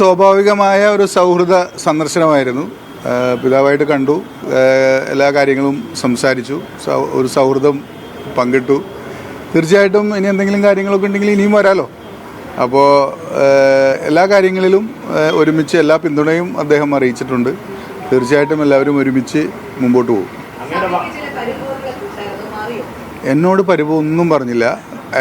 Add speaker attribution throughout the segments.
Speaker 1: സ്വാഭാവികമായ ഒരു സൗഹൃദ സന്ദർശനമായിരുന്നു. പിതാവായിട്ട് കണ്ടു, എല്ലാ കാര്യങ്ങളും സംസാരിച്ചു, ഒരു സൗഹൃദം പങ്കിട്ടു. തീർച്ചയായിട്ടും ഇനി എന്തെങ്കിലും കാര്യങ്ങളൊക്കെ ഉണ്ടെങ്കിൽ ഇനിയും വരാലോ. അപ്പോൾ എല്ലാ കാര്യങ്ങളിലും ഒരുമിച്ച് എല്ലാ പിന്തുണയും അദ്ദേഹം അറിയിച്ചിട്ടുണ്ട്. തീർച്ചയായിട്ടും എല്ലാവരും ഒരുമിച്ച് മുമ്പോട്ട് പോകും. എന്നോട് പരിഭവമൊന്നും പറഞ്ഞില്ല.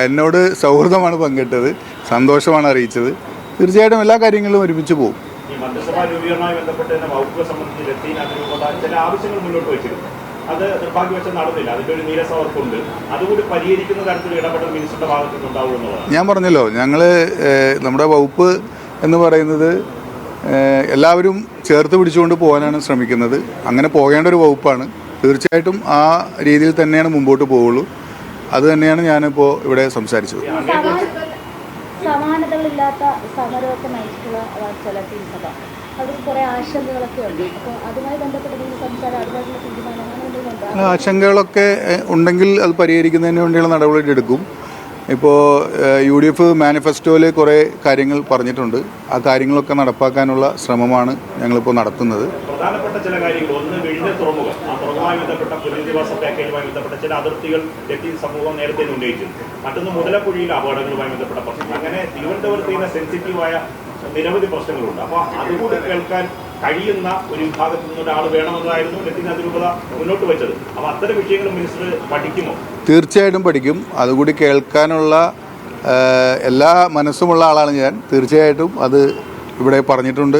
Speaker 1: എന്നോട് സൗഹൃദമാണ് പങ്കിട്ടത്, സന്തോഷമാണ് അറിയിച്ചത്. തീർച്ചയായിട്ടും എല്ലാ കാര്യങ്ങളിലും ഒരുമിച്ച് പോകും.
Speaker 2: മന്ത്രിസഭാ രൂപീകരണവുമായി ബന്ധപ്പെട്ട് തന്നെ വകുപ്പുകളെ സംബന്ധിച്ച് ലത്തീൻ അതിരൂപത ചില ആവശ്യങ്ങൾ മുന്നോട്ട് വെച്ചിരുന്നു. അത് നിർഭാഗ്യവശാൽ നടന്നില്ല. അതിൻ്റെ ഒരു നീരസം അവർക്കുണ്ട്. അതുകൂടി പരിഹരിക്കുന്ന തരത്തിൽ ഇടപെടൽ മിനിസ്റ്ററുടെ ഭാഗത്തു നിന്നുണ്ടാവും എന്നുള്ളതാണ്.
Speaker 1: ഞാൻ പറഞ്ഞല്ലോ, ഞങ്ങൾ നമ്മുടെ വകുപ്പ് എന്ന് പറയുന്നത് എല്ലാവരും ചേർത്ത് പിടിച്ചുകൊണ്ട് പോകാനാണ് ശ്രമിക്കുന്നത്. അങ്ങനെ പോകേണ്ട ഒരു വകുപ്പാണ്. തീർച്ചയായിട്ടും ആ രീതിയിൽ തന്നെയാണ് മുമ്പോട്ട് പോവുള്ളൂ. അത് തന്നെയാണ് ഞാനിപ്പോൾ ഇവിടെ സംസാരിച്ചത്.
Speaker 3: സമാനതകളില്ലാത്ത സമരമൊക്കെ നയിച്ചിട്ടുള്ള ലത്തീൻ സഭ, അവർക്ക് കുറേ ആശങ്കകളൊക്കെ ഉണ്ട്. അപ്പോൾ അതുമായി ബന്ധപ്പെട്ട സംസാരം, അതുമായിട്ടുള്ള തീരുമാനങ്ങൾ,
Speaker 1: ആശങ്കകളൊക്കെ ഉണ്ടെങ്കിൽ അത് പരിഹരിക്കുന്നതിന് വേണ്ടിയുള്ള നടപടി എടുക്കും. ഇപ്പോൾ UDF മാനിഫെസ്റ്റോയിൽ കുറേ കാര്യങ്ങൾ പറഞ്ഞിട്ടുണ്ട്. ആ കാര്യങ്ങളൊക്കെ നടപ്പാക്കാനുള്ള ശ്രമമാണ് ഞങ്ങളിപ്പോൾ നടത്തുന്നത്.
Speaker 2: പ്രധാനപ്പെട്ട ചില കാര്യങ്ങൾ, ഒന്ന് വിഴിഞ്ഞ തുറമുഖം, ആ തുറമുഖവുമായി ബന്ധപ്പെട്ട പുനരധിവാസ പാക്കേജുമായി ബന്ധപ്പെട്ട ചില അതിർത്തികൾ ലത്തീൻ സമൂഹം നേരത്തെ ഉന്നയിച്ചിരുന്നു. മറ്റൊന്ന് മുതലപ്പുഴയിലെ അപകടങ്ങളുമായി ബന്ധപ്പെട്ട പ്രശ്നം. അങ്ങനെ തിരുവനന്തപുരത്ത് സെൻസിറ്റീവായ നിരവധി പ്രശ്നങ്ങളുണ്ട്. അപ്പോൾ അതുകൂടി കേൾക്കാൻ കഴിയുന്ന ഒരു വിഭാഗത്തിൽ നിന്ന് ഒരാൾ വേണമെന്നായിരുന്നു ലത്തീൻ അതിരൂപത മുന്നോട്ട് വെച്ചത്. അപ്പോൾ അത്തരം വിഷയങ്ങൾ മിനിസ്റ്റർ പഠിക്കുമോ?
Speaker 1: തീർച്ചയായിട്ടും പഠിക്കും. അതുകൂടി കേൾക്കാനുള്ള എല്ലാ മനസ്സുമുള്ള ആളാണ് ഞാൻ. തീർച്ചയായിട്ടും അത് ഇവിടെ പറഞ്ഞിട്ടുണ്ട്.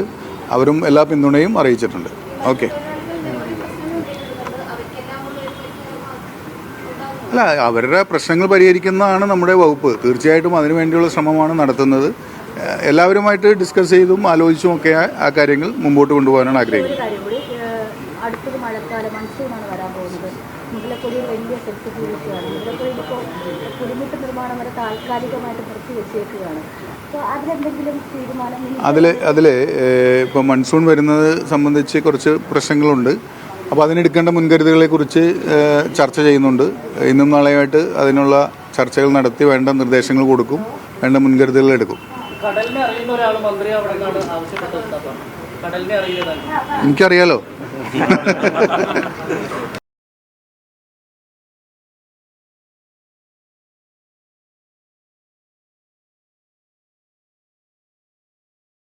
Speaker 1: അവരും എല്ലാ പിന്തുണയും അറിയിച്ചിട്ടുണ്ട്. ഓക്കെ. അല്ല, അവരുടെ പ്രശ്നങ്ങൾ പരിഹരിക്കുന്നതാണ് നമ്മുടെ വകുപ്പ്. തീർച്ചയായിട്ടും അതിനുവേണ്ടിയുള്ള ശ്രമമാണ് നടത്തുന്നത്. എല്ലാവരുമായിട്ട് ഡിസ്കസ് ചെയ്തും ആലോചിച്ചും ഒക്കെ ആ കാര്യങ്ങൾ മുമ്പോട്ട് കൊണ്ടുപോകാനാണ് ആഗ്രഹിക്കുന്നത്.
Speaker 3: അടുത്തൊരു മഴക്കാലം മൺസൂണാണ് വരാൻ പോകുന്നത്. മുതലപ്പൊടിയിൽ വലിയ സെൻസിറ്റിവിറ്റിയാണ്. മുതലപ്പൊടിയിൽ ഇപ്പോൾ കുടിമുട്ട് നിർമ്മാണം വരെ താൽക്കാലികമായിട്ട് നിർത്തി വെച്ചേക്കുകയാണ്. അപ്പോൾ അതിലെന്തെങ്കിലും തീരുമാനം?
Speaker 1: അതിൽ ഇപ്പോൾ മൺസൂൺ വരുന്നത് സംബന്ധിച്ച് കുറച്ച് പ്രശ്നങ്ങളുണ്ട്. അപ്പോൾ അതിനെടുക്കേണ്ട മുൻകരുതലുകളെക്കുറിച്ച് ചർച്ച ചെയ്യുന്നുണ്ട്. ഇന്നും നാളെയായിട്ട് അതിനുള്ള ചർച്ചകൾ നടത്തി വേണ്ട നിർദ്ദേശങ്ങൾ കൊടുക്കും, വേണ്ട മുൻകരുതലുകൾ എടുക്കും. എനിക്കറിയാലോ.